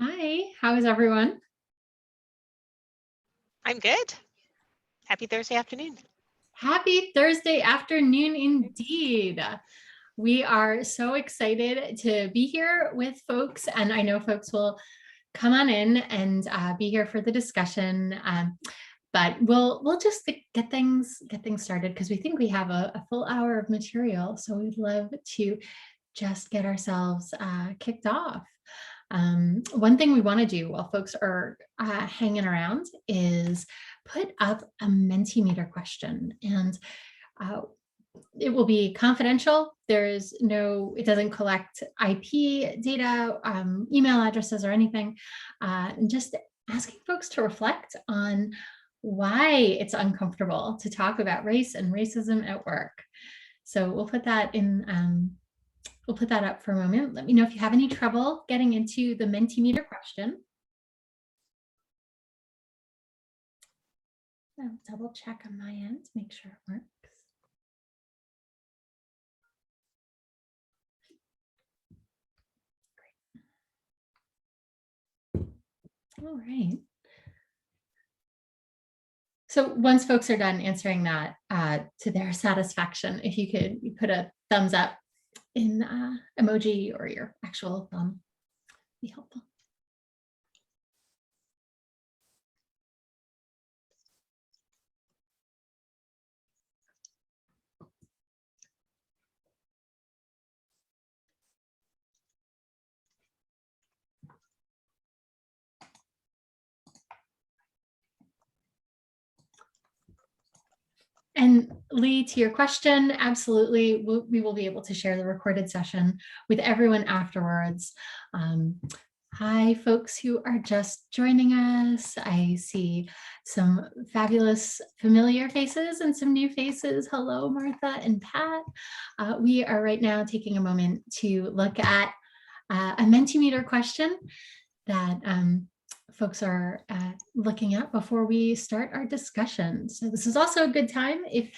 Hi, how is everyone? I'm good. Happy Thursday afternoon. Happy Thursday afternoon indeed. We are so excited to be here with folks, and I know folks will come on in and be here for the discussion. But we'll just get things started because we think we have a full hour of material. So we'd love to just get ourselves kicked off. One thing we want to do while folks are hanging around is put up a Mentimeter question, and it will be confidential. It doesn't collect IP data, email addresses or anything. And just asking folks to reflect on why it's uncomfortable to talk about race and racism at work. So we'll put that in. We'll put that up for a moment. Let me know if you have any trouble getting into the Mentimeter question. I'll double check on my end to make sure it works. Great. All right. So once folks are done answering that to their satisfaction, if you could put a thumbs up in emoji or your actual thumb, be helpful. And Lee, to your question, absolutely, we will be able to share the recorded session with everyone afterwards. Hi, folks who are just joining us. I see some fabulous familiar faces and some new faces. Hello, Martha and Pat. We are right now taking a moment to look at a Mentimeter question that folks are looking at before we start our discussion. So this is also a good time if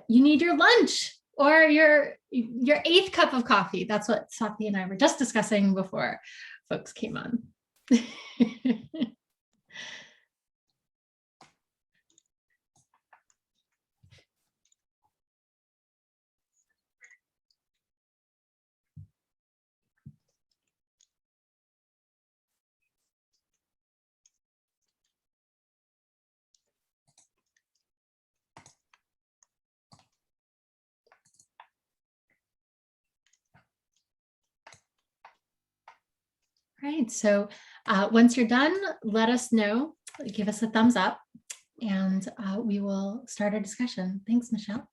you need your lunch or your 8th cup of coffee. That's what Swati and I were just discussing before folks came on. Right, so once you're done, let us know, give us a thumbs up, and we will start our discussion. Thanks, Michelle.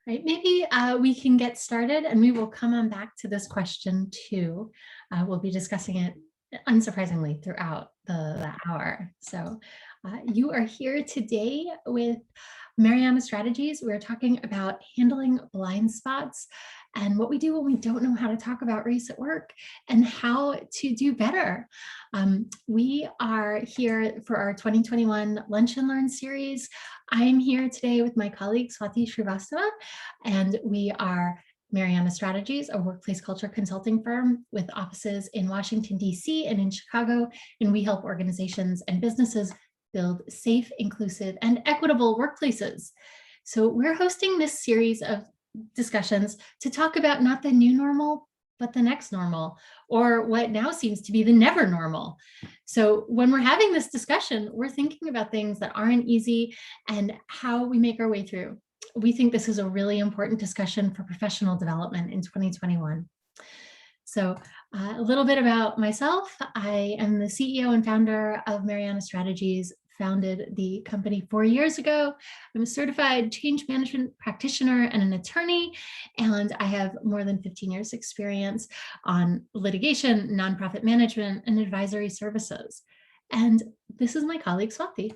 Right, maybe we can get started and we will come on back to this question too. We'll be discussing it unsurprisingly throughout the hour. So you are here today with Mariana Strategies. We're talking about handling blind spots and what we do when we don't know how to talk about race at work and how to do better. We are here for our 2021 Lunch and Learn series. I'm here today with my colleague Swati Srivastava, and we are Mariana Strategies, a workplace culture consulting firm with offices in Washington, D.C. and in Chicago, and we help organizations and businesses build safe, inclusive, and equitable workplaces. So we're hosting this series of discussions to talk about not the new normal, but the next normal, or what now seems to be the never normal. So when we're having this discussion, we're thinking about things that aren't easy and how we make our way through. We think this is a really important discussion for professional development in 2021. So a little bit about myself. I am the CEO and founder of Mariana Strategies, founded the company 4 years ago. I'm a certified change management practitioner and an attorney, and I have more than 15 years experience on litigation, nonprofit management, and advisory services. And this is my colleague, Swati.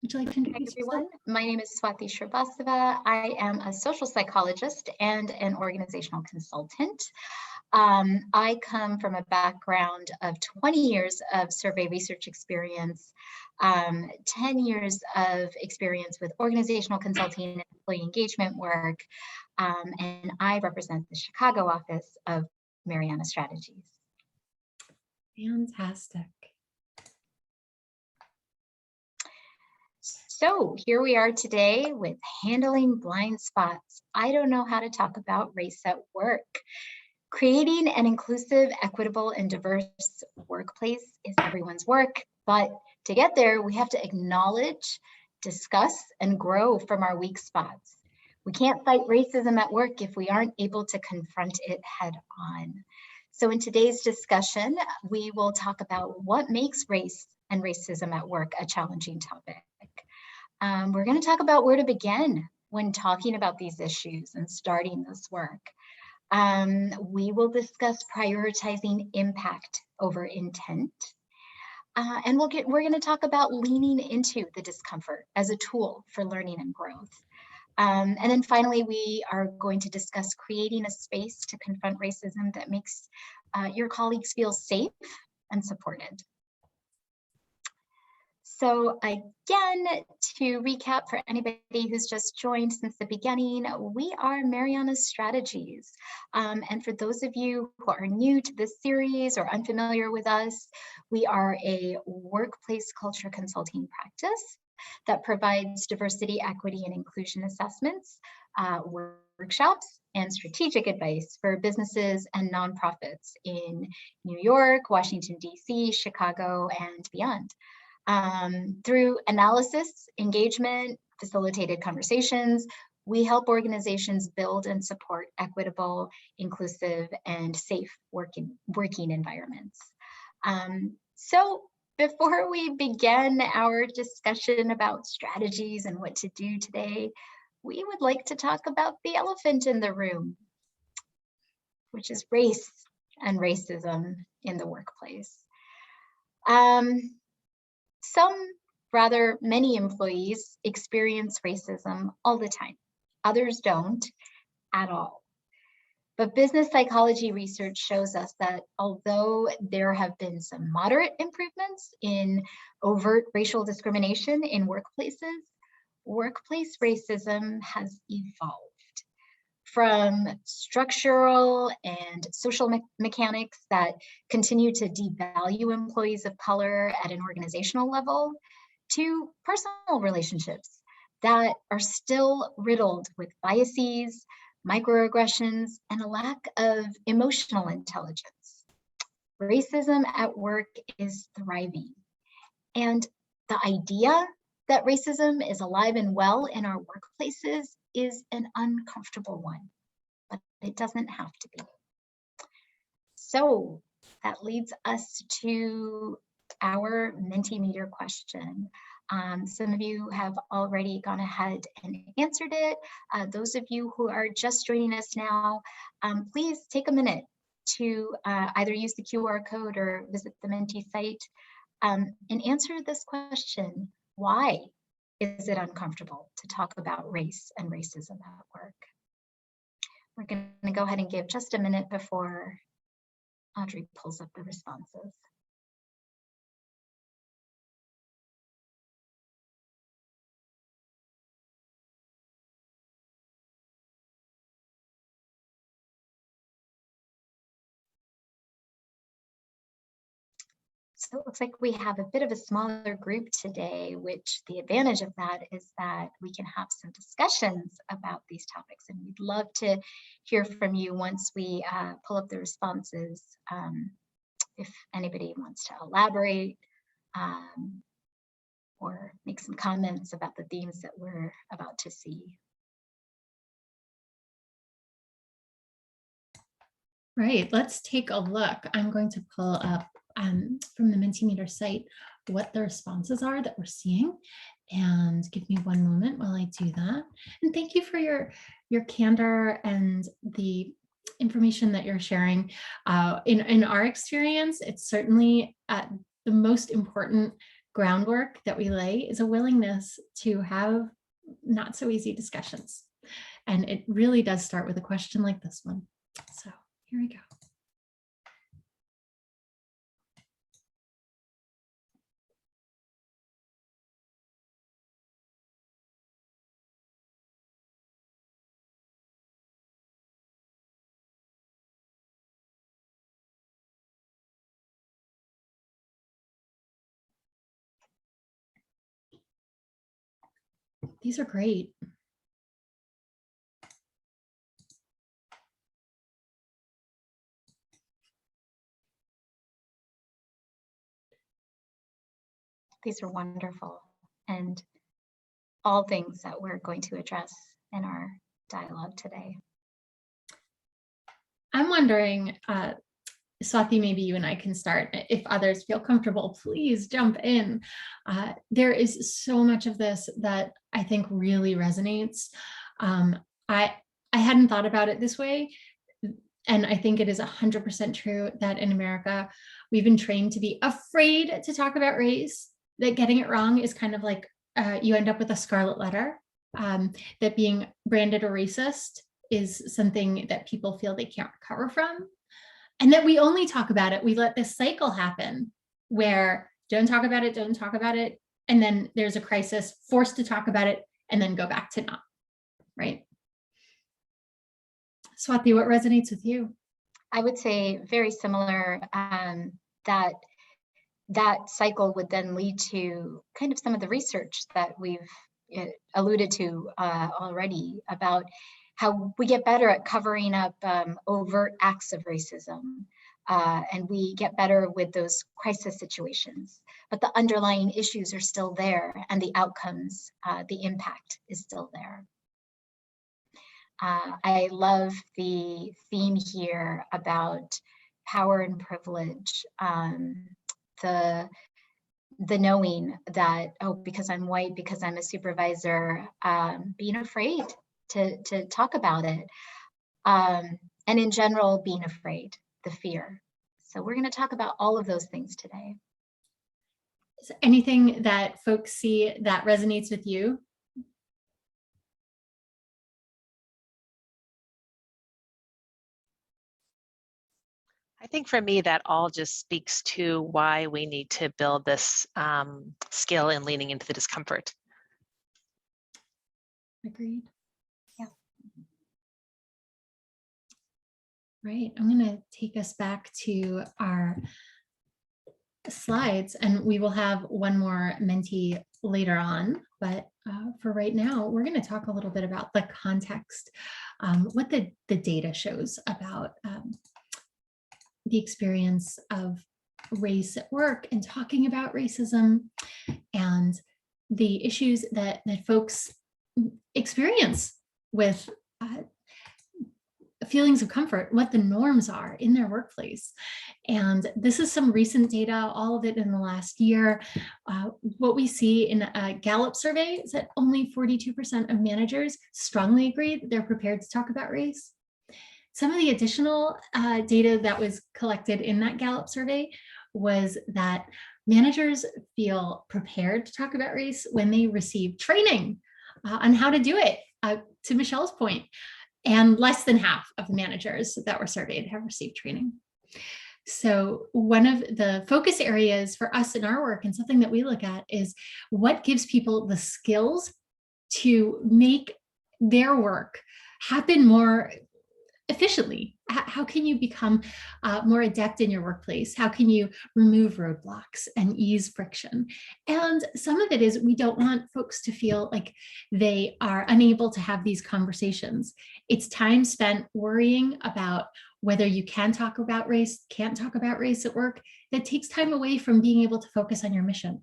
Would you like to introduce everyone. yourself? My name is Swati Shrivastava. I am a social psychologist and an organizational consultant. I come from a background of 20 years of survey research experience, 10 years of experience with organizational consulting and employee engagement work, and I represent the Chicago office of Mariana Strategies. Fantastic. So here we are today with handling blind spots. I don't know how to talk about race at work. Creating an inclusive, equitable, and diverse workplace is everyone's work, but to get there, we have to acknowledge, discuss, and grow from our weak spots. We can't fight racism at work if we aren't able to confront it head on. So in today's discussion, we will talk about what makes race and racism at work a challenging topic. We're going to talk about where to begin when talking about these issues and starting this work. We will discuss prioritizing impact over intent. And we're going to talk about leaning into the discomfort as a tool for learning and growth. And then finally, we are going to discuss creating a space to confront racism that makes your colleagues feel safe and supported. So again, to recap for anybody who's just joined since the beginning, we are Mariana Strategies. And for those of you who are new to this series or unfamiliar with us, we are a workplace culture consulting practice that provides diversity, equity, and inclusion assessments, workshops, and strategic advice for businesses and nonprofits in New York, Washington, D.C., Chicago, and beyond. Through analysis, engagement, facilitated conversations, we help organizations build and support equitable, inclusive, and safe working environments. So before we begin our discussion about strategies and what to do today, we would like to talk about the elephant in the room, which is race and racism in the workplace. Many employees experience racism all the time. Others don't at all. But business psychology research shows us that although there have been some moderate improvements in overt racial discrimination in workplaces, workplace racism has evolved from structural and social mechanics that continue to devalue employees of color at an organizational level to personal relationships that are still riddled with biases, microaggressions, and a lack of emotional intelligence. Racism at work is thriving. And the idea that racism is alive and well in our workplaces is an uncomfortable one, but it doesn't have to be. So that leads us to our Mentimeter question. Some of you have already gone ahead and answered it. Those of you who are just joining us now, please take a minute to either use the QR code or visit the Menti site and answer this question. Why is it uncomfortable to talk about race and racism at work? We're going to go ahead and give just a minute before Audrey pulls up the responses. So it looks like we have a bit of a smaller group today, which the advantage of that is that we can have some discussions about these topics, and we'd love to hear from you once we pull up the responses. If anybody wants to elaborate or make some comments about the themes that we're about to see. right, let's take a look. I'm going to pull up from the Mentimeter site what the responses are that we're seeing. And give me one moment while I do that. And thank you for your candor and the information that you're sharing. In our experience, it's certainly the most important groundwork that we lay is a willingness to have not so easy discussions. And it really does start with a question like this one. So here we go. These are great. These are wonderful, and all things that we're going to address in our dialogue today. I'm wondering, Swati, maybe you and I can start. If others feel comfortable, please jump in. There is so much of this that I think really resonates. I hadn't thought about it this way, and I think it is 100% true that in America, we've been trained to be afraid to talk about race, that getting it wrong is kind of like you end up with a scarlet letter, that being branded a racist is something that people feel they can't recover from. And that we only talk about it. We let this cycle happen where don't talk about it, don't talk about it. And then there's a crisis, forced to talk about it, and then go back to not, right? Swati, what resonates with you? I would say very similar, that cycle would then lead to kind of some of the research that we've alluded to already about how we get better at covering up overt acts of racism, and we get better with those crisis situations, but the underlying issues are still there, and the outcomes, the impact is still there. I love the theme here about power and privilege, the knowing that, oh, because I'm white, because I'm a supervisor, being afraid to talk about it. And in general, being afraid, the fear. So we're going to talk about all of those things today. Is there anything that folks see that resonates with you? I think for me, that all just speaks to why we need to build this skill in leaning into the discomfort. Agreed. Yeah. Right. I'm going to take us back to our slides, and we will have one more Menti later on. But for right now, we're going to talk a little bit about the context, what the data shows about the experience of race at work and talking about racism and the issues that folks experience with feelings of comfort, what the norms are in their workplace. And this is some recent data, all of it in the last year. What we see in a Gallup survey is that only 42% of managers strongly agree that they're prepared to talk about race. Some of the additional data that was collected in that Gallup survey was that managers feel prepared to talk about race when they receive training on how to do it, to Michelle's point. And less than half of the managers that were surveyed have received training. So one of the focus areas for us in our work, and something that we look at, is what gives people the skills to make their work happen more efficiently. How can you become more adept in your workplace? How can you remove roadblocks and ease friction? And some of it is we don't want folks to feel like they are unable to have these conversations. It's time spent worrying about whether you can talk about race, can't talk about race at work, that takes time away from being able to focus on your mission.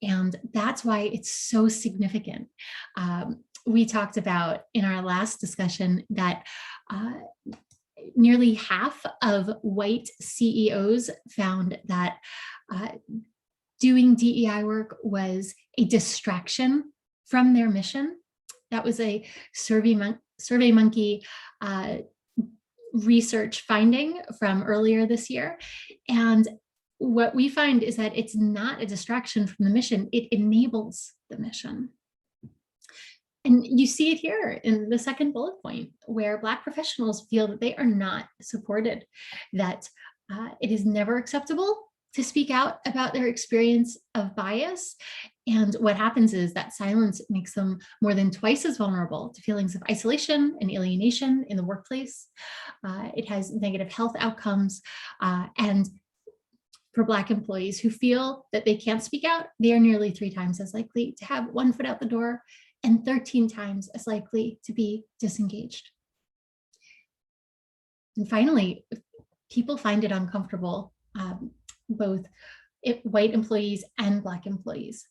And that's why it's so significant. We talked about in our last discussion that nearly half of white CEOs found that doing DEI work was a distraction from their mission. That was a SurveyMonkey research finding from earlier this year. And what we find is that it's not a distraction from the mission, it enables the mission. And you see it here in the second bullet point, where Black professionals feel that they are not supported, that it is never acceptable to speak out about their experience of bias. And what happens is that silence makes them more than twice as vulnerable to feelings of isolation and alienation in the workplace. It has negative health outcomes. And for Black employees who feel that they can't speak out, they are nearly 3 times as likely to have one foot out the door and 13 times as likely to be disengaged. And finally, people find it uncomfortable, both white employees and Black employees.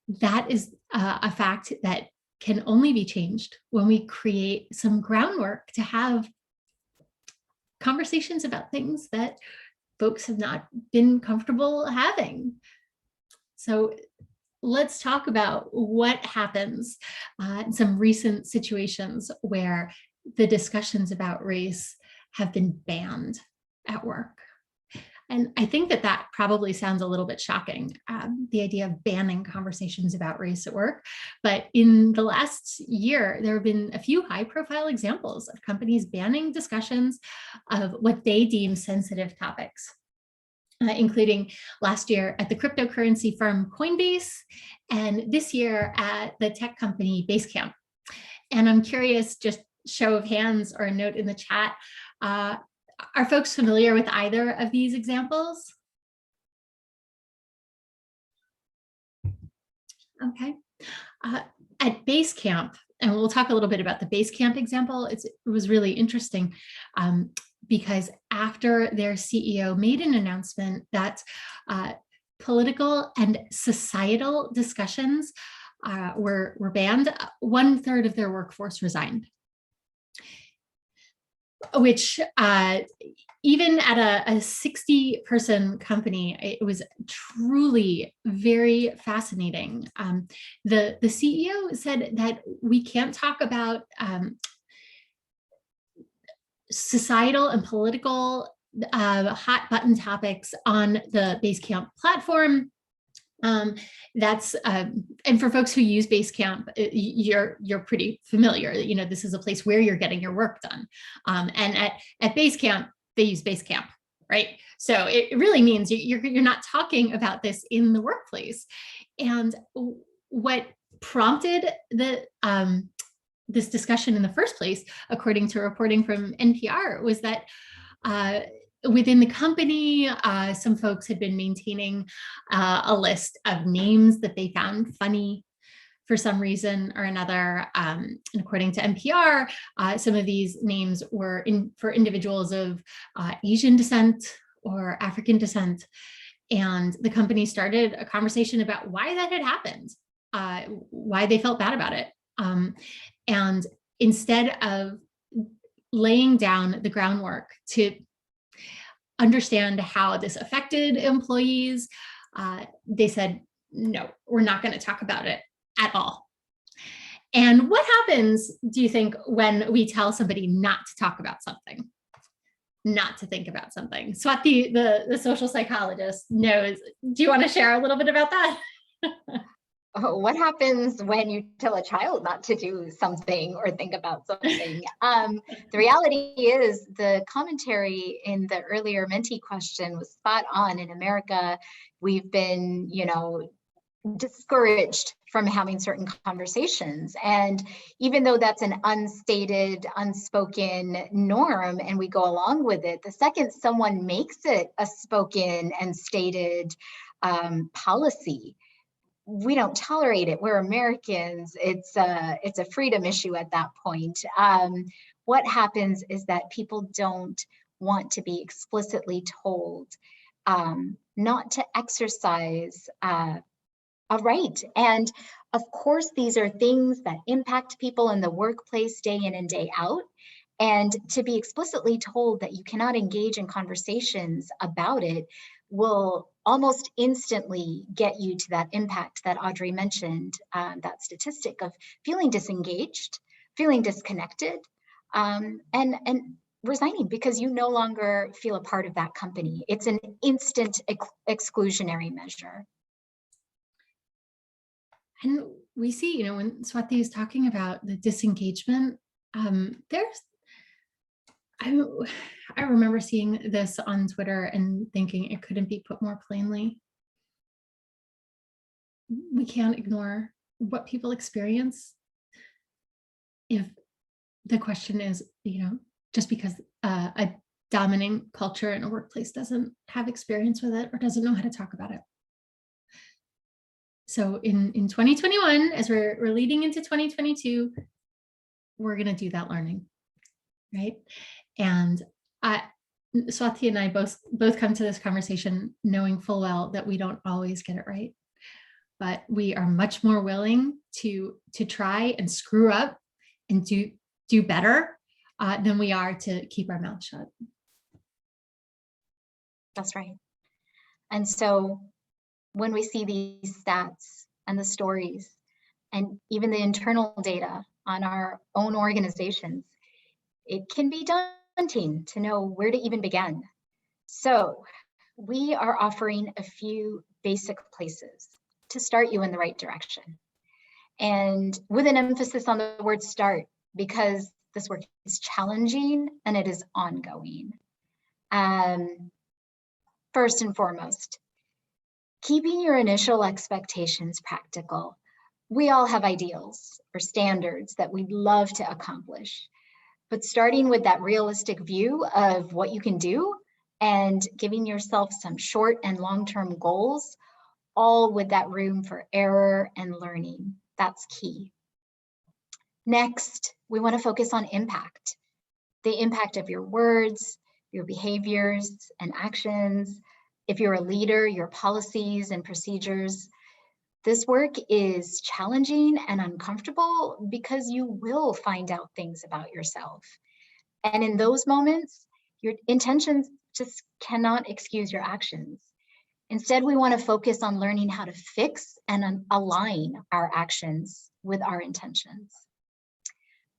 That is a fact that can only be changed when we create some groundwork to have conversations about things that folks have not been comfortable having. So let's talk about what happens in some recent situations where the discussions about race have been banned at work. And I think that that probably sounds a little bit shocking, the idea of banning conversations about race at work. But in the last year, there have been a few high-profile examples of companies banning discussions of what they deem sensitive topics, including last year at the cryptocurrency firm Coinbase, and this year at the tech company Basecamp. And I'm curious, just show of hands or a note in the chat, are folks familiar with either of these examples? Okay. At Basecamp, and we'll talk a little bit about the Basecamp example, it was really interesting because after their CEO made an announcement that political and societal discussions were banned, 1/3 of their workforce resigned. Which even at a 60-person company, it was truly very fascinating. The CEO said that we can't talk about societal and political hot button topics on the Basecamp platform. That's and for folks who use Basecamp, you're pretty familiar. You know, this is a place where you're getting your work done. And at Basecamp, they use Basecamp, right? So it really means you're not talking about this in the workplace. And what prompted this discussion in the first place, according to reporting from NPR, was that within the company, some folks had been maintaining a list of names that they found funny for some reason or another. And according to NPR, some of these names were for individuals of Asian descent or African descent. And the company started a conversation about why that had happened, why they felt bad about it. And instead of laying down the groundwork to understand how this affected employees, they said, no, we're not going to talk about it at all. And what happens, do you think, when we tell somebody not to talk about something, not to think about something? Swati, the social psychologist, knows. Do you want to share a little bit about that? Oh, what happens when you tell a child not to do something or think about something? The reality is the commentary in the earlier Menti question was spot on. In America, we've been, discouraged from having certain conversations. And even though that's an unstated, unspoken norm and we go along with it, the second someone makes it a spoken and stated policy, we don't tolerate it. We're Americans. It's a freedom issue at that point. What happens is that people don't want to be explicitly told not to exercise a right. And of course, these are things that impact people in the workplace day in and day out. And to be explicitly told that you cannot engage in conversations about it will almost instantly get you to that impact that Audrey mentioned, that statistic of feeling disengaged, feeling disconnected, and resigning because you no longer feel a part of that company. It's an instant exclusionary measure. And we see, when Swati is talking about the disengagement, I remember seeing this on Twitter and thinking it couldn't be put more plainly. We can't ignore what people experience if the question is, just because a dominant culture in a workplace doesn't have experience with it or doesn't know how to talk about it. So in 2021, as we're leading into 2022, we're going to do that learning, right? And Swati and I both come to this conversation knowing full well that we don't always get it right, but we are much more willing to try and screw up and do better than we are to keep our mouth shut. That's right. And so when we see these stats and the stories and even the internal data on our own organizations, it can be daunting to know where to even begin. So we are offering a few basic places to start you in the right direction. And with an emphasis on the word start, because this work is challenging and it is ongoing. First and foremost, keeping your initial expectations practical. We all have ideals or standards that we'd love to accomplish, but starting with that realistic view of what you can do and giving yourself some short and long-term goals, all with that room for error and learning. That's key. Next, we want to focus on impact. The impact of your words, your behaviors and actions. If you're a leader, your policies and procedures. This work is challenging and uncomfortable because you will find out things about yourself. And in those moments, your intentions just cannot excuse your actions. Instead, we want to focus on learning how to fix and align our actions with our intentions.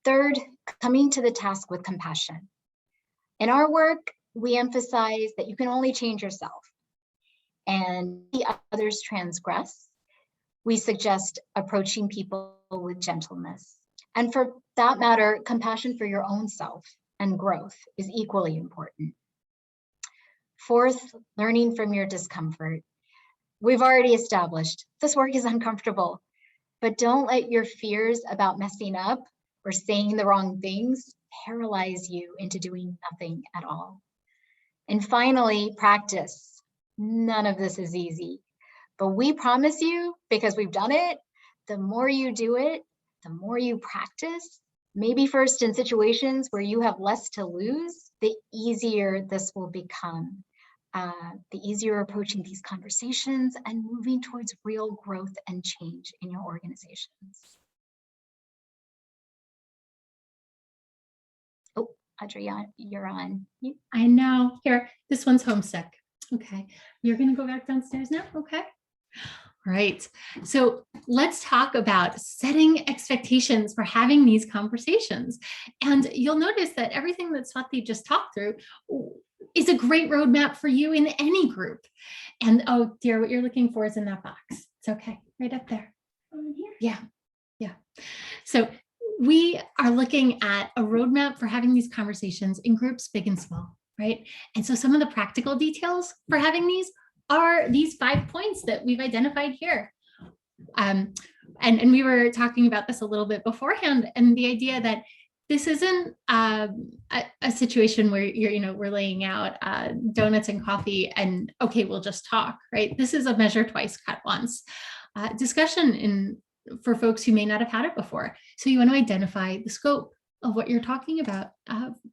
Third, coming to the task with compassion. In our work, we emphasize that you can only change yourself, and the others transgress. We suggest approaching people with gentleness. And for that matter, compassion for your own self and growth is equally important. Fourth, learning from your discomfort. We've already established this work is uncomfortable, but don't let your fears about messing up or saying the wrong things paralyze you into doing nothing at all. And finally, practice. None of this is easy, but we promise you, because we've done it, the more you do it, the more you practice, maybe first in situations where you have less to lose, the easier this will become. The easier approaching these conversations and moving towards real growth and change in your organizations. Oh, Adriana, you're on. I know. Here, this one's homesick. Okay, you're going to go back downstairs now. Okay. All right. So let's talk about setting expectations for having these conversations. And you'll notice that everything that Swati just talked through is a great roadmap for you in any group. And oh dear, what you're looking for is in that box. It's okay, right up there. Over here? Yeah, yeah. So we are looking at a roadmap for having these conversations in groups, big and small, right? And so some of the practical details for having these are these 5 points that we've identified here. And we were talking about this a little bit beforehand, and the idea that this isn't a situation where we're laying out donuts and coffee and okay, we'll just talk, right? This is a measure twice, cut once discussion for folks who may not have had it before. So you want to identify the scope of what you're talking about,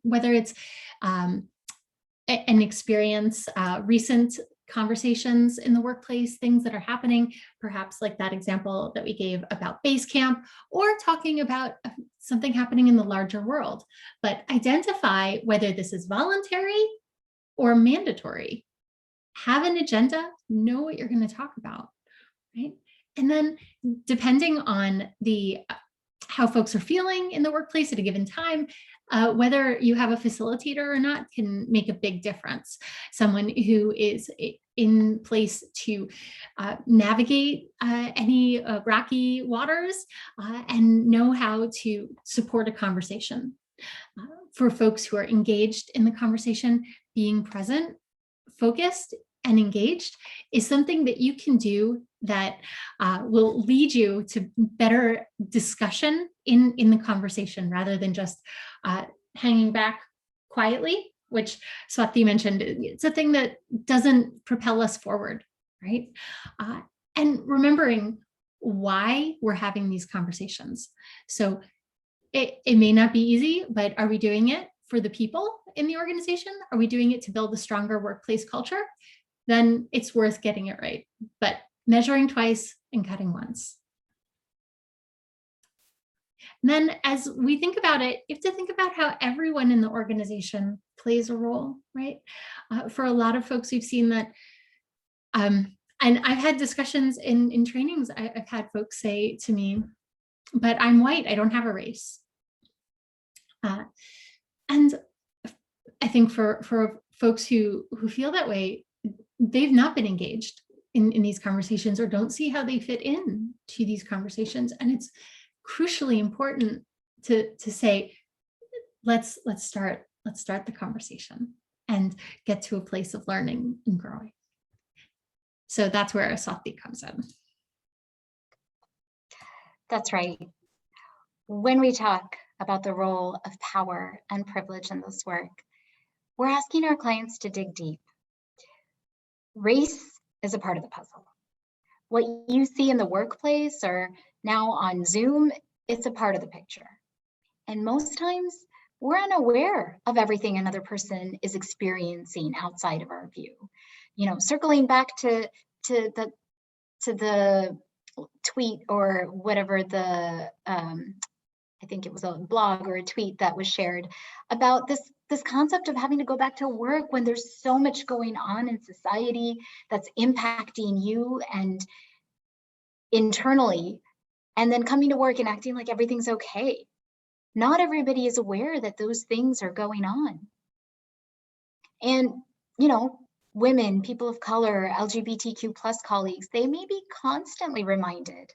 whether it's an experience, recent conversations in the workplace, things that are happening, perhaps like that example that we gave about base camp, or talking about something happening in the larger world. But identify whether this is voluntary or mandatory. Have an agenda, know what you're going to talk about, right? And then depending on how folks are feeling in the workplace at a given time, whether you have a facilitator or not can make a big difference. Someone who is in place to navigate any rocky waters and know how to support a conversation. For folks who are engaged in the conversation, being present, focused, and engaged is something that you can do that will lead you to better discussion in the conversation rather than just hanging back quietly, which Swati mentioned. It's a thing that doesn't propel us forward, right? And remembering why we're having these conversations. So it may not be easy, but are we doing it for the people in the organization? Are we doing it to build a stronger workplace culture? Then it's worth getting it right. But measuring twice and cutting once. And then as we think about it, you have to think about how everyone in the organization plays a role, right? For a lot of folks, we've seen that, and I've had discussions in trainings, I've had folks say to me, but I'm white, I don't have a race. And I think for folks who feel that way, they've not been engaged in these conversations or don't see how they fit in to these conversations. And it's crucially important to say, let's start the conversation and get to a place of learning and growing. So that's where Swati comes in. That's right. When we talk about the role of power and privilege in this work, we're asking our clients to dig deep. Race is a part of the puzzle. What you see in the workplace or now on Zoom, it's a part of the picture. And most times we're unaware of everything another person is experiencing outside of our view. You know, circling back to the tweet or whatever I think it was a blog or a tweet that was shared about this concept of having to go back to work when there's so much going on in society that's impacting you and internally, and then coming to work and acting like everything's okay. Not everybody is aware that those things are going on. And, you know, women, people of color, LGBTQ+ colleagues, they may be constantly reminded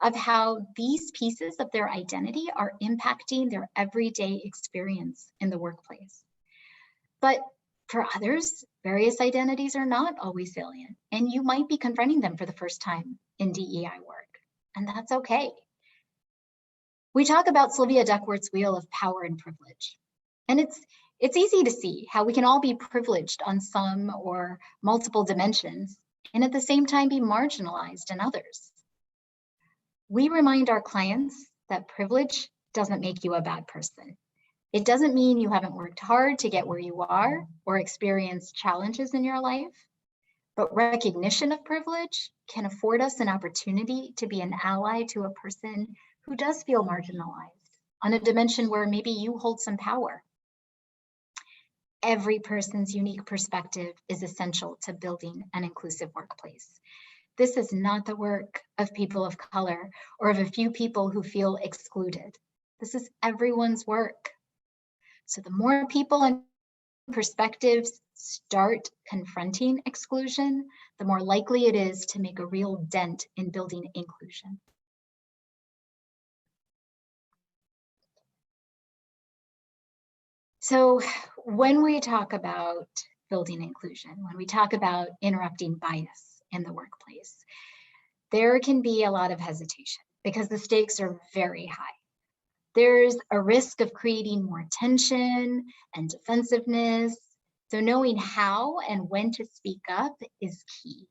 of how these pieces of their identity are impacting their everyday experience in the workplace. But for others, various identities are not always salient, and you might be confronting them for the first time in DEI work, and that's okay. We talk about Sylvia Duckworth's wheel of power and privilege, and it's easy to see how we can all be privileged on some or multiple dimensions and at the same time be marginalized in others. We remind our clients that privilege doesn't make you a bad person. It doesn't mean you haven't worked hard to get where you are or experienced challenges in your life, but recognition of privilege can afford us an opportunity to be an ally to a person who does feel marginalized on a dimension where maybe you hold some power. Every person's unique perspective is essential to building an inclusive workplace. This is not the work of people of color or of a few people who feel excluded. This is everyone's work. So the more people and perspectives start confronting exclusion, the more likely it is to make a real dent in building inclusion. So when we talk about building inclusion, when we talk about interrupting bias in the workplace, there can be a lot of hesitation because the stakes are very high. There's a risk of creating more tension and defensiveness. So knowing how and when to speak up is key.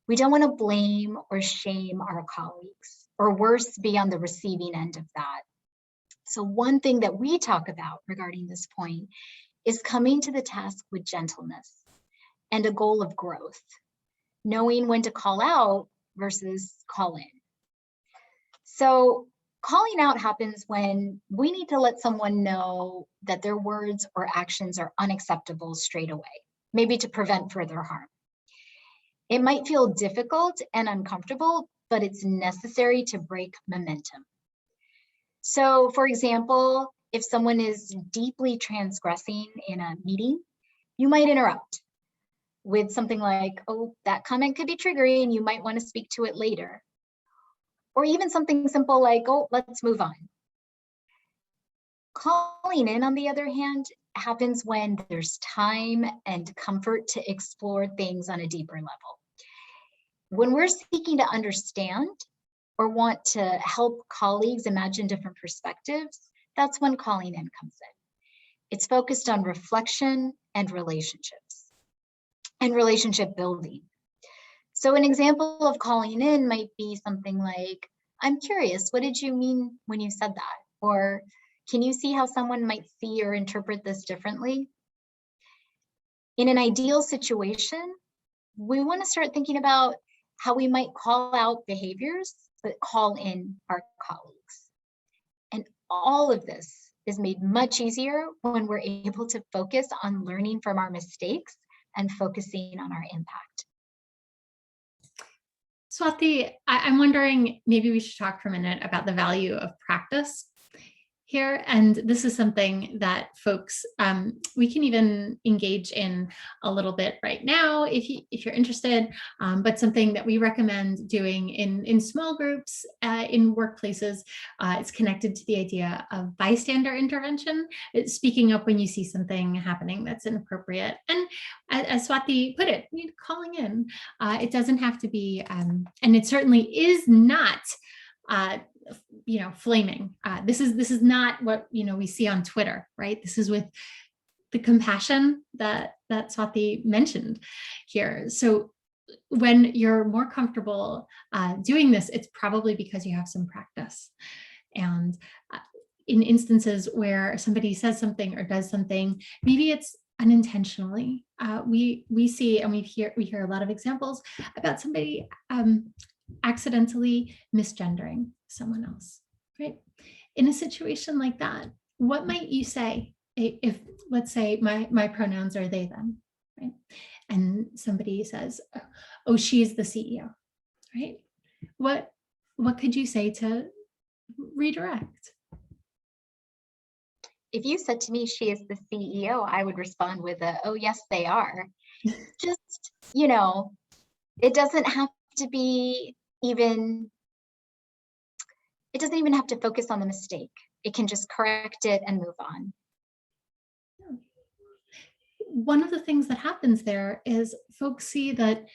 We don't want to blame or shame our colleagues, or worse, be on the receiving end of that. So one thing that we talk about regarding this point is coming to the task with gentleness and a goal of growth, knowing when to call out versus call in. So calling out happens when we need to let someone know that their words or actions are unacceptable straight away, maybe to prevent further harm. It might feel difficult and uncomfortable, but it's necessary to break momentum. So, for example, if someone is deeply transgressing in a meeting, you might interrupt with something like, oh, that comment could be triggering, you might want to speak to it later. Or even something simple like, oh, let's move on. Calling in, on the other hand, happens when there's time and comfort to explore things on a deeper level. When we're seeking to understand or want to help colleagues imagine different perspectives, that's when calling in comes in. It's focused on reflection and relationships and relationship building. So an example of calling in might be something like, I'm curious, what did you mean when you said that? Or can you see how someone might see or interpret this differently? In an ideal situation, we want to start thinking about how we might call out behaviors, but call in our colleagues. And all of this is made much easier when we're able to focus on learning from our mistakes and focusing on our impact. Swati, I'm wondering, maybe we should talk for a minute about the value of practice here. And this is something that folks, we can even engage in a little bit right now if you're interested, but something that we recommend doing in small groups, in workplaces. It's connected to the idea of bystander intervention. It's speaking up when you see something happening that's inappropriate. And as Swati put it, calling in. It doesn't have to be, and it certainly is not flaming. This is not what we see on Twitter, right? This is with the compassion that Swati mentioned here. So when you're more comfortable doing this, it's probably because you have some practice. And in instances where somebody says something or does something, maybe it's unintentionally. We see, and we hear a lot of examples about somebody accidentally misgendering someone else, right? In a situation like that, what might you say if, let's say, my pronouns are they, them, right? And somebody says, oh, she's the CEO, right? What could you say to redirect? If you said to me, she is the CEO, I would respond with oh, yes, they are. Just, it doesn't have to be it doesn't even have to focus on the mistake. It can just correct it and move on. One of the things that happens there is folks see that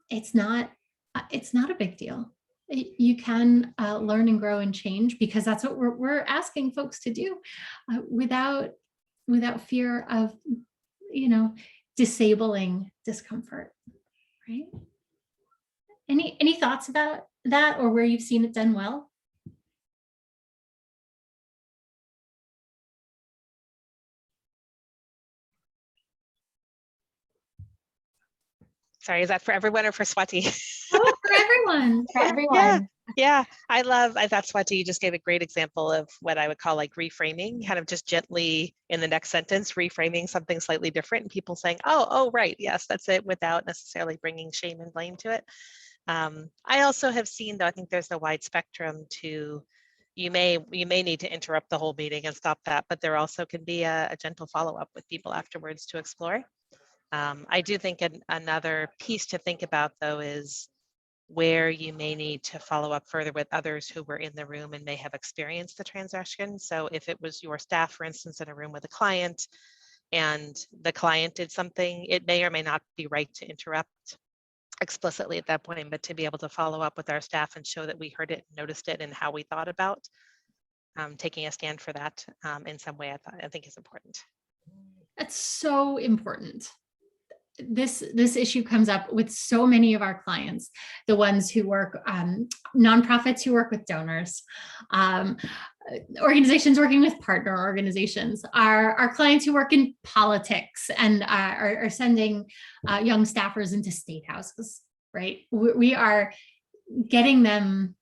it's not a big deal. You can learn and grow and change, because that's what we're asking folks to do, without fear of disabling discomfort, right? Any thoughts about that, or where you've seen it done well? Sorry, is that for everyone or for Swati? Oh, for everyone. For everyone. Yeah, I thought Swati, you just gave a great example of what I would call like reframing, kind of just gently in the next sentence, reframing something slightly different, and people saying, oh, right, yes, that's it, without necessarily bringing shame and blame to it. I also have seen, though, I think there's a wide spectrum to, you may need to interrupt the whole meeting and stop that, but there also can be a gentle follow-up with people afterwards to explore. I do think another piece to think about, though, is where you may need to follow up further with others who were in the room and may have experienced the transgression. So if it was your staff, for instance, in a room with a client, and the client did something, it may or may not be right to interrupt explicitly at that point, but to be able to follow up with our staff and show that we heard it, noticed it, and how we thought about taking a stand for that in some way, I think is important. That's so important. This issue comes up with so many of our clients, the ones who work, nonprofits who work with donors, organizations working with partner organizations, our clients who work in politics and are sending young staffers into state houses, right? We are getting them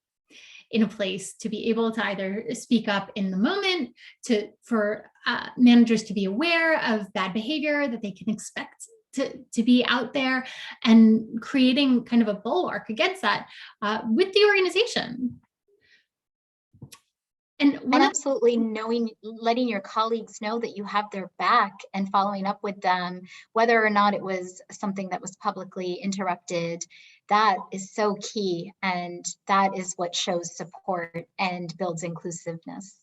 in a place to be able to either speak up in the moment, for managers to be aware of bad behavior that they can expect to be out there, and creating kind of a bulwark against that with the organization. And absolutely letting your colleagues know that you have their back and following up with them, whether or not it was something that was publicly interrupted, that is so key. And that is what shows support and builds inclusiveness.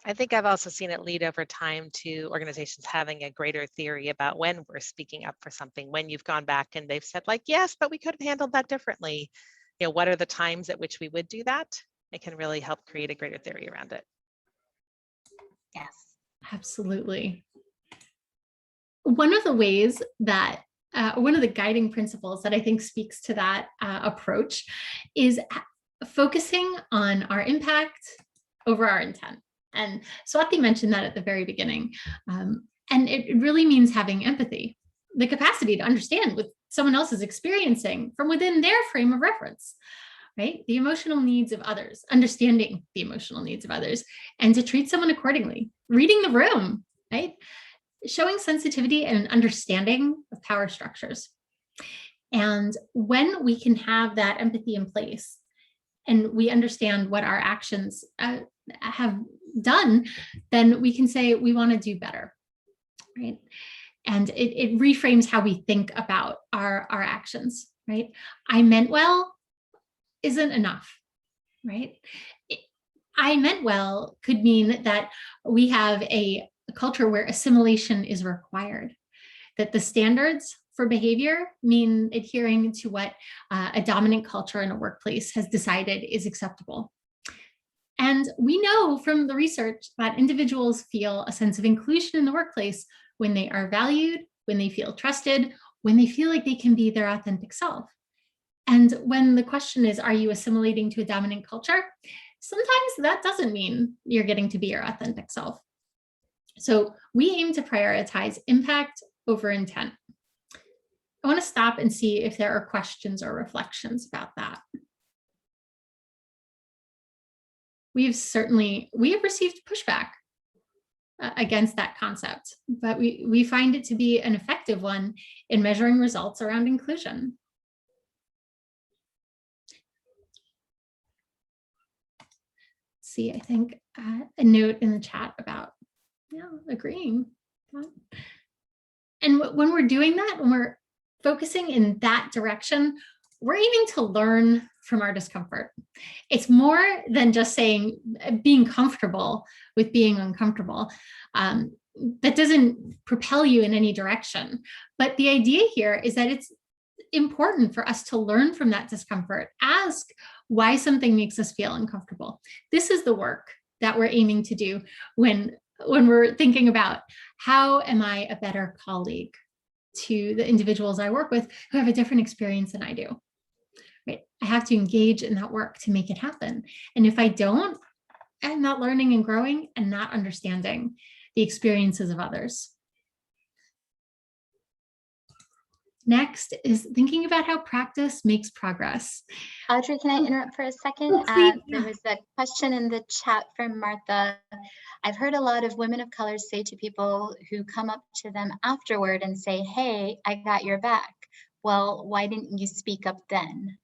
I think I've also seen it lead over time to organizations having a greater theory about when we're speaking up for something, when you've gone back and they've said like, yes, but we could have handled that differently. You know, what are the times at which we would do that? It can really help create a greater theory around it. Yes, absolutely. One of the ways that, one of the guiding principles that I think speaks to that approach is focusing on our impact over our intent. And Swati mentioned that at the very beginning. And it really means having empathy, the capacity to understand what someone else is experiencing from within their frame of reference, right? The emotional needs of others, understanding the emotional needs of others, and to treat someone accordingly, reading the room, right? Showing sensitivity and understanding of power structures. And when we can have that empathy in place, and we understand what our actions have done, then we can say we want to do better, right? And it reframes how we think about our actions, right? I meant well isn't enough, right? I meant well could mean that we have a culture where assimilation is required, that the standards for behavior mean adhering to what a dominant culture in a workplace has decided is acceptable. And we know from the research that individuals feel a sense of inclusion in the workplace when they are valued, when they feel trusted, when they feel like they can be their authentic self. And when the question is, are you assimilating to a dominant culture? Sometimes that doesn't mean you're getting to be your authentic self. So we aim to prioritize impact over intent. I want to stop and see if there are questions or reflections about that. We have received pushback against that concept, but we find it to be an effective one in measuring results around inclusion. See, I think a note in the chat about agreeing. And when we're doing that, when we're focusing in that direction, we're aiming to learn from our discomfort. It's more than just saying being comfortable with being uncomfortable. That doesn't propel you in any direction. But the idea here is that it's important for us to learn from that discomfort, ask why something makes us feel uncomfortable. This is the work that we're aiming to do when we're thinking about how am I a better colleague to the individuals I work with who have a different experience than I do. Right? I have to engage in that work to make it happen. And if I don't, I'm not learning and growing and not understanding the experiences of others. Next is thinking about how practice makes progress. Audrey, can I interrupt for a second? There was a question in the chat from Martha. I've heard a lot of women of color say to people who come up to them afterward and say, hey, I got your back. Well, why didn't you speak up then?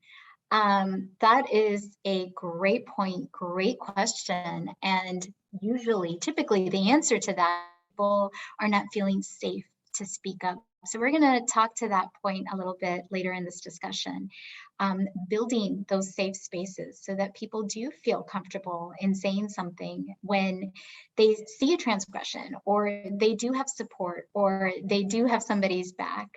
That is a great point, great question. And typically the answer to that, people are not feeling safe to speak up. So we're going to talk to that point a little bit later in this discussion, building those safe spaces so that people do feel comfortable in saying something when they see a transgression, or they do have support, or they do have somebody's back,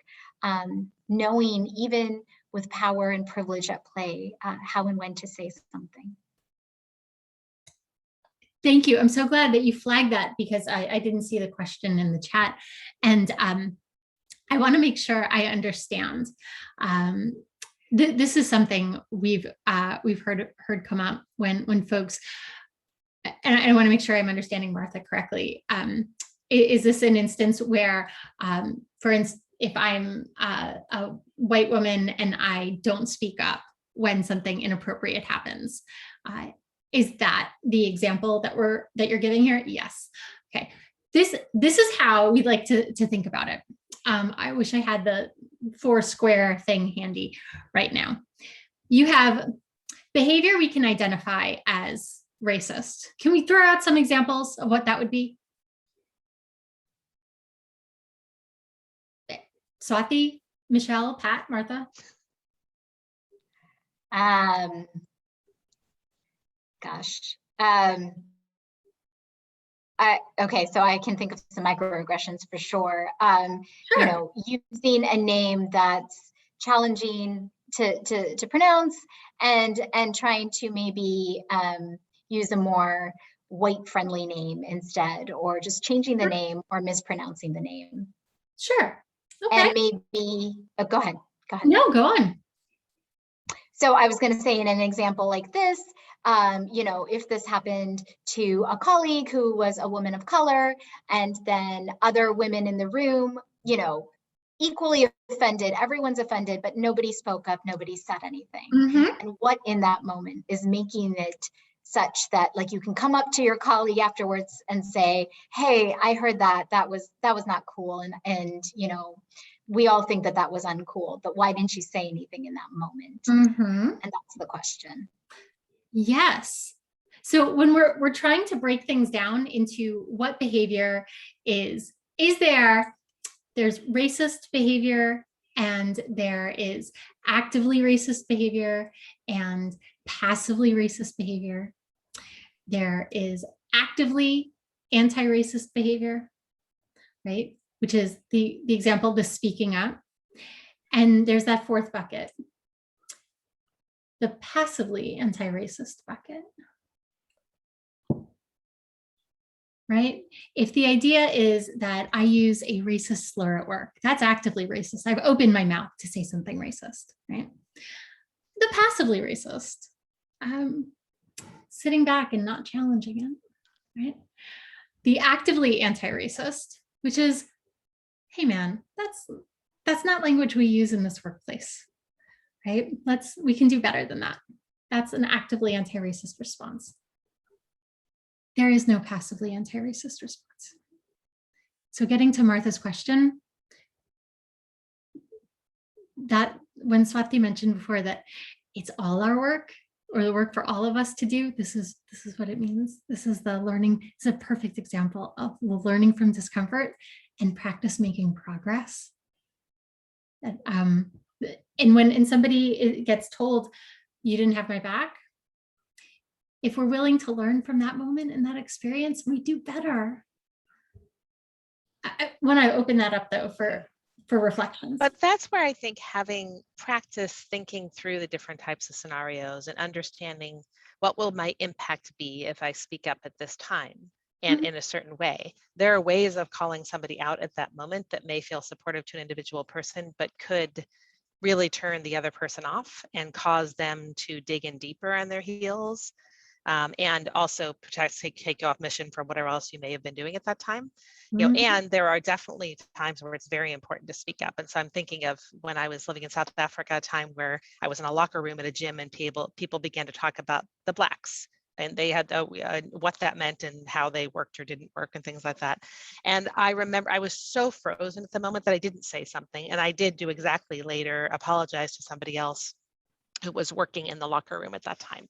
knowing even with power and privilege at play, how and when to say something. Thank you. I'm so glad that you flagged that, because I didn't see the question in the chat. And I want to make sure I understand. this is something we've heard come up when folks, and I want to make sure I'm understanding Martha correctly. Is this an instance where, for instance, if I'm a white woman and I don't speak up when something inappropriate happens, is that the example that you're giving here? Yes. Okay. This is how we like to think about it. I wish I had the 4 square thing handy right now. You have behavior we can identify as racist. Can we throw out some examples of what that would be? Swati, Michelle, Pat, Martha? Gosh. Okay, so I can think of some microaggressions for sure. Sure. You know, using a name that's challenging to pronounce and trying to maybe use a more white-friendly name instead, or just changing the name or mispronouncing the name. Sure. Okay. And maybe, oh, go ahead. No, go on. So I was going to say, in an example like this, you know, if this happened to a colleague who was a woman of color, and then other women in the room, you know, equally offended, everyone's offended, but nobody spoke up, nobody said anything. And what in that moment is making it such that, like, you can come up to your colleague afterwards and say, hey, I heard that was not cool, and you know, we all think that was uncool, but why didn't you say anything in that moment? And that's the question. Yes. So when we're trying to break things down into what behavior is there's racist behavior, and there is actively racist behavior and passively racist behavior. There is actively anti-racist behavior, right? Which is the example, the speaking up. And there's that 4th bucket, the passively anti-racist bucket, right? If the idea is that I use a racist slur at work, that's actively racist. I've opened my mouth to say something racist, right? The passively racist, sitting back and not challenging it, right? The actively anti-racist, which is, hey man, that's not language we use in this workplace, right? We can do better than that. That's an actively anti-racist response. There is no passively anti-racist response. So getting to Martha's question, that when Swati mentioned before that it's all our work, or the work for all of us to do, this is what it means. This is the learning. It's a perfect example of learning from discomfort and practice making progress. And when somebody gets told, you didn't have my back, if we're willing to learn from that moment and that experience, we do better. I want to open that up though for reflections. But that's where I think having practice thinking through the different types of scenarios and understanding what will my impact be if I speak up at this time and in a certain way. There are ways of calling somebody out at that moment that may feel supportive to an individual person, but could really turn the other person off and cause them to dig in deeper on their heels. And also take you off mission from whatever else you may have been doing at that time. You know, and there are definitely times where it's very important to speak up. And so I'm thinking of when I was living in South Africa, a time where I was in a locker room at a gym and people began to talk about the Blacks, and they had what that meant and how they worked or didn't work and things like that. And I remember I was so frozen at the moment that I didn't say something. And I did do exactly later, apologize to somebody else who was working in the locker room at that time,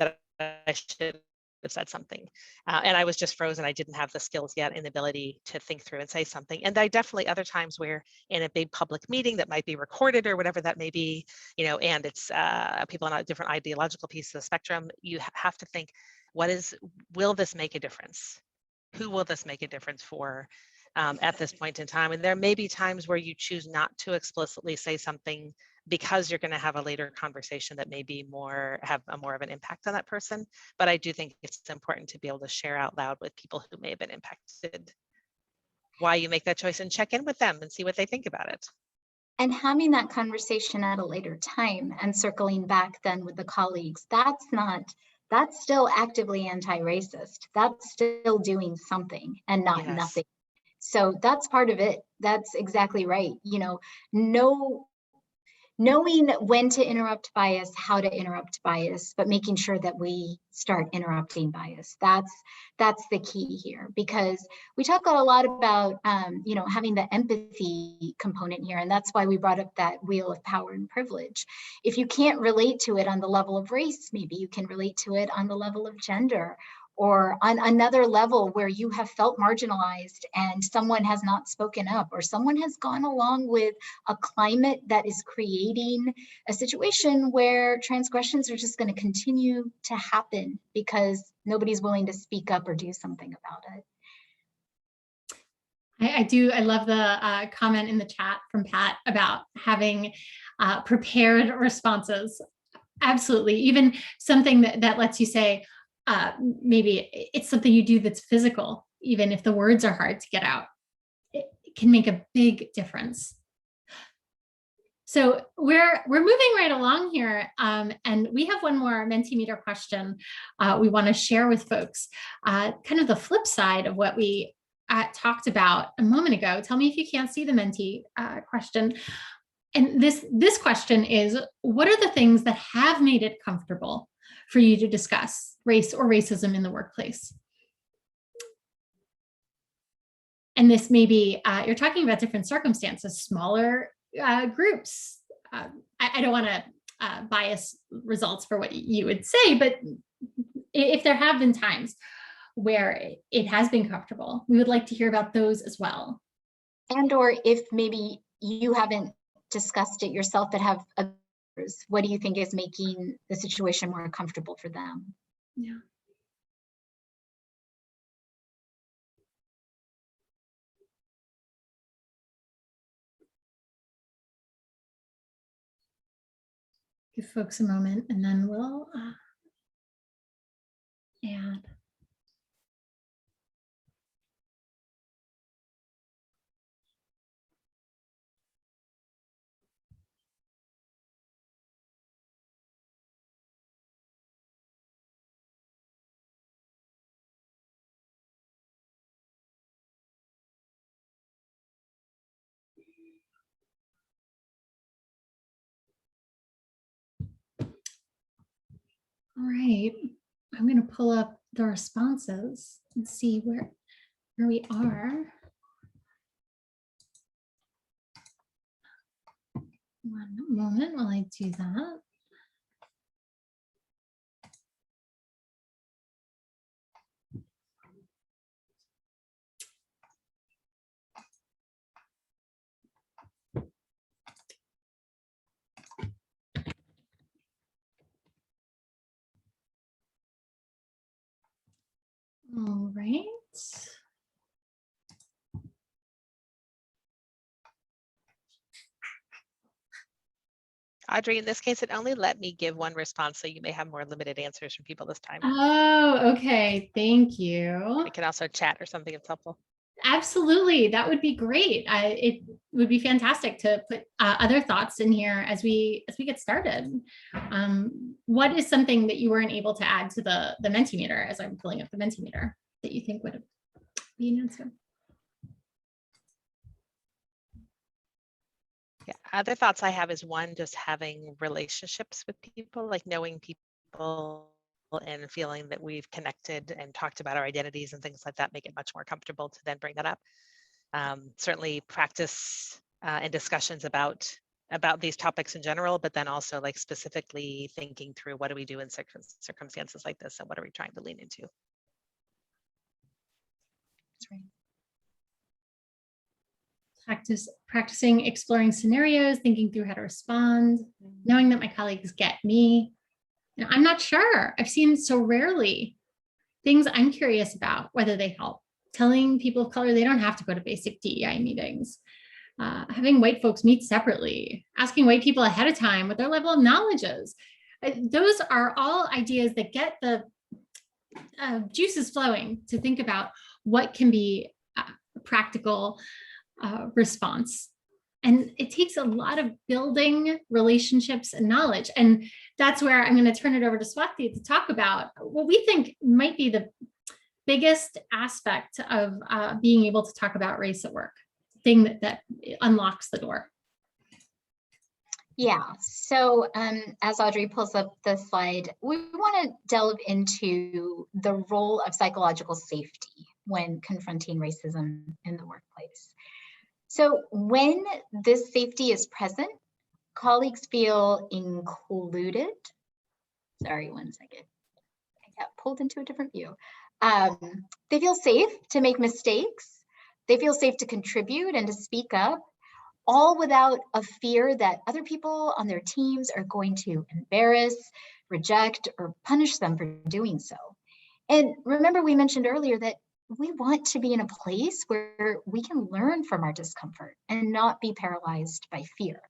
that I should have said something. And I was just frozen. I didn't have the skills yet and the ability to think through and say something. And I definitely, other times where in a big public meeting that might be recorded or whatever that may be, you know, and it's people on a different ideological piece of the spectrum, you have to think, will this make a difference? Who will this make a difference for at this point in time? And there may be times where you choose not to explicitly say something because you're going to have a later conversation that may be more of an impact on that person. But I do think it's important to be able to share out loud with people who may have been impacted why you make that choice and check in with them and see what they think about it. And having that conversation at a later time and circling back then with the colleagues, that's still actively anti-racist. That's still doing something and not Yes. nothing. So that's part of it. That's exactly right. Knowing when to interrupt bias, how to interrupt bias, but making sure that we start interrupting bias. That's the key here, because we talk a lot about having the empathy component here, and that's why we brought up that wheel of power and privilege. If you can't relate to it on the level of race, maybe you can relate to it on the level of gender, or on another level where you have felt marginalized and someone has not spoken up, or someone has gone along with a climate that is creating a situation where transgressions are just going to continue to happen because nobody's willing to speak up or do something about it. I love the comment in the chat from Pat about having prepared responses. Absolutely. Even something that lets you say, maybe it's something you do that's physical, even if the words are hard to get out, it can make a big difference. So we're moving right along here, and we have one more Mentimeter question we want to share with folks. Kind of the flip side of what we talked about a moment ago. Tell me if you can't see the Menti question. And this question is, what are the things that have made it comfortable for you to discuss race or racism in the workplace? And this may be, you're talking about different circumstances, smaller groups. I don't want to bias results for what you would say, but if there have been times where it has been comfortable, we would like to hear about those as well. And or if maybe you haven't discussed it yourself but have others, what do you think is making the situation more comfortable for them? Yeah. Give folks a moment and then we'll add. All right, I'm going to pull up the responses and see where we are. One moment while I do that. All right. Audrey, in this case, it only let me give one response, so you may have more limited answers from people this time. Oh, okay. Thank you. We can also chat or something if it's helpful. Absolutely. That would be great. It would be fantastic to put other thoughts in here as we get started. What is something that you weren't able to add to the Mentimeter, as I'm pulling up the Mentimeter, that you think would be an answer? Yeah, other thoughts I have is one, just having relationships with people, like knowing people and feeling that we've connected and talked about our identities and things like that, make it much more comfortable to then bring that up. Certainly practice and discussions about these topics in general, but then also like specifically thinking through what do we do in circumstances like this and what are we trying to lean into. That's right. Practicing exploring scenarios, thinking through how to respond, knowing that my colleagues get me. You know, I'm not sure. I've seen so rarely things I'm curious about, whether they help. Telling people of color they don't have to go to basic DEI meetings. Having white folks meet separately. Asking white people ahead of time what their level of knowledge is. Those are all ideas that get the juices flowing to think about what can be a practical response And it takes a lot of building relationships and knowledge. And that's where I'm going to turn it over to Swati to talk about what we think might be the biggest aspect of being able to talk about race at work, thing that unlocks the door. Yeah, so as Audrey pulls up the slide, we want to delve into the role of psychological safety when confronting racism in the workplace. So when this safety is present, colleagues feel included. Sorry, one second. I got pulled into a different view. They feel safe to make mistakes. They feel safe to contribute and to speak up, all without a fear that other people on their teams are going to embarrass, reject, or punish them for doing so. And remember, we mentioned earlier that we want to be in a place where we can learn from our discomfort and not be paralyzed by fear.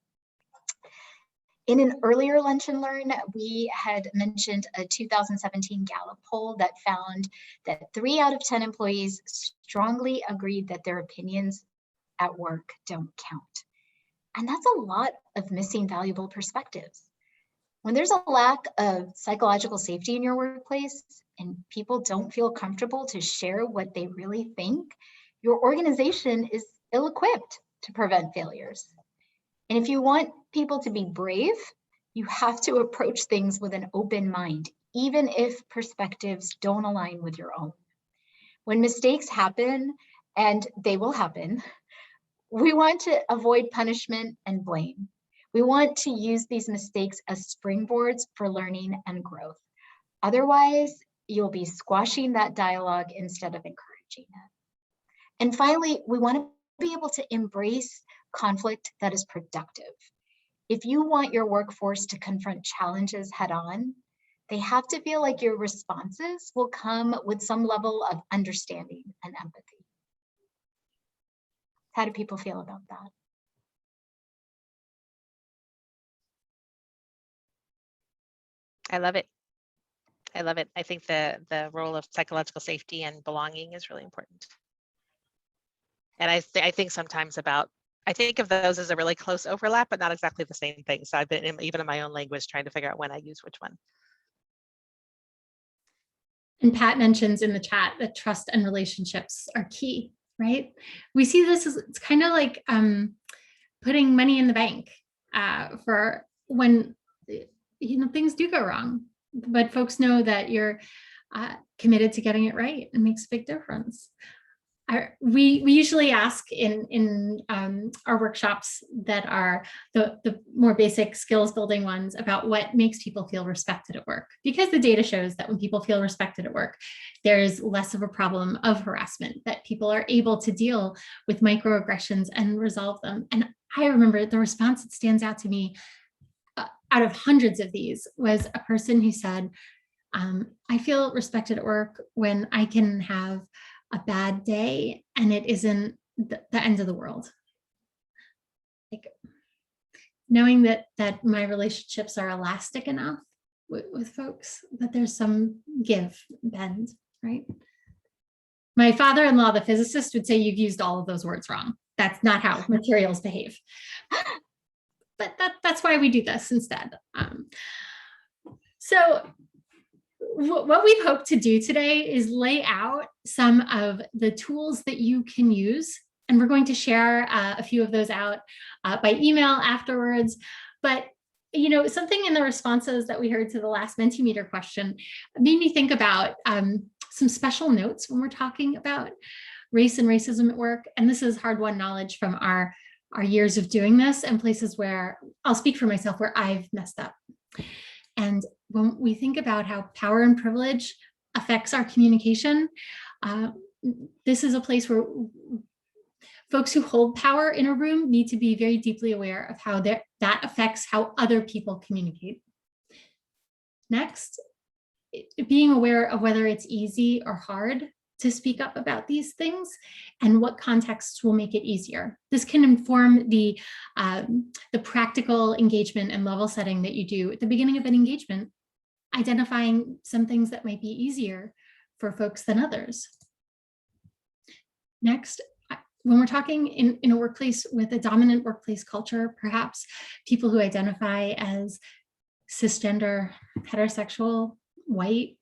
In an earlier Lunch and Learn, we had mentioned a 2017 Gallup poll that found that 3 out of 10 employees strongly agreed that their opinions at work don't count. And that's a lot of missing valuable perspectives. When there's a lack of psychological safety in your workplace and people don't feel comfortable to share what they really think, your organization is ill-equipped to prevent failures. And if you want people to be brave, you have to approach things with an open mind, even if perspectives don't align with your own. When mistakes happen, and they will happen, we want to avoid punishment and blame. We want to use these mistakes as springboards for learning and growth. Otherwise, you'll be squashing that dialogue instead of encouraging it. And finally, we want to be able to embrace conflict that is productive. If you want your workforce to confront challenges head on, they have to feel like your responses will come with some level of understanding and empathy. How do people feel about that? I love it. I love it. I think the role of psychological safety and belonging is really important. And I think sometimes I think of those as a really close overlap, but not exactly the same thing. So I've been even in my own language trying to figure out when I use which one. And Pat mentions in the chat that trust and relationships are key, right? We see this as, it's kind of like putting money in the bank for when things do go wrong, but folks know that you're committed to getting it right. It makes a big difference. We usually ask in our workshops that are the more basic skills building ones about what makes people feel respected at work, because the data shows that when people feel respected at work, there's less of a problem of harassment, that people are able to deal with microaggressions and resolve them. And I remember the response that stands out to me out of hundreds of these was a person who said, I feel respected at work when I can have a bad day and it isn't the end of the world. Like knowing that my relationships are elastic enough with folks, that there's some give, bend, right? My father-in-law, the physicist, would say you've used all of those words wrong. That's not how materials behave. But that's why we do this instead. So what we've hoped to do today is lay out some of the tools that you can use. And we're going to share a few of those out by email afterwards. But something in the responses that we heard to the last Mentimeter question made me think about some special notes when we're talking about race and racism at work. And this is hard-won knowledge from our years of doing this and places where, I'll speak for myself, where I've messed up. And when we think about how power and privilege affects our communication, this is a place where folks who hold power in a room need to be very deeply aware of how that affects how other people communicate. Next, being aware of whether it's easy or hard to speak up about these things and what contexts will make it easier. This can inform the practical engagement and level setting that you do at the beginning of an engagement, identifying some things that might be easier for folks than others. Next, when we're talking in a workplace with a dominant workplace culture, perhaps people who identify as cisgender, heterosexual, white,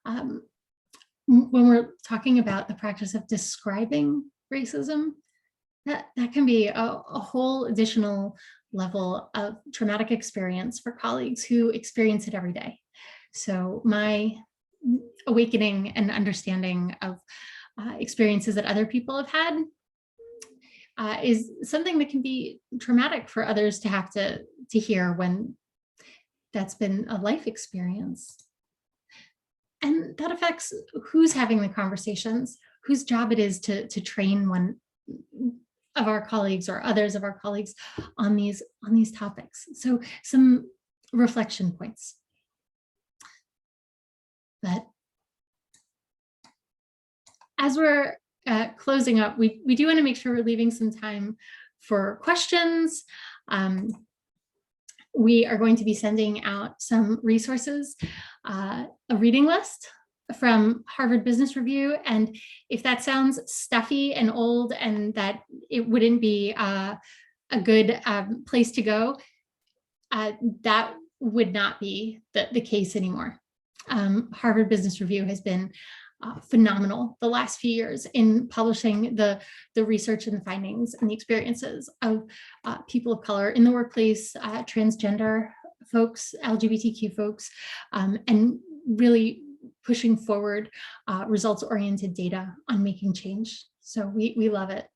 when we're talking about the practice of describing racism, that can be a whole additional level of traumatic experience for colleagues who experience it every day. So my awakening and understanding of experiences that other people have had is something that can be traumatic for others to have to hear when that's been a life experience. And that affects who's having the conversations, whose job it is to train one of our colleagues or others of our colleagues on these topics. So some reflection points. But as we're closing up, we do want to make sure we're leaving some time for questions. We are going to be sending out some resources, a reading list from Harvard Business Review. And if that sounds stuffy and old and that it wouldn't be a good place to go, that would not be the case anymore. Harvard Business Review has been phenomenal the last few years in publishing the research and the findings and the experiences of people of color in the workplace, transgender folks, LGBTQ folks, and really pushing forward results-oriented data on making change. So we love it.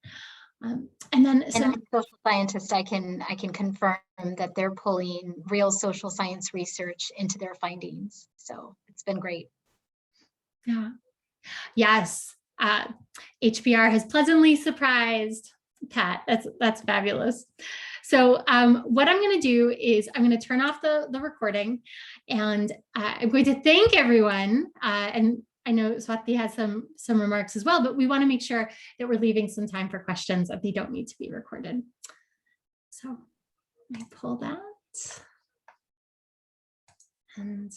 And then and as a social scientist, I can confirm that they're pulling real social science research into their findings. So it's been great. Yeah. Yes. HBR has pleasantly surprised Pat. That's fabulous. So what I'm going to do is I'm going to turn off the recording, and I'm going to thank everyone. And I know Swati has some remarks as well, but we want to make sure that we're leaving some time for questions that they don't need to be recorded. So I pull that. And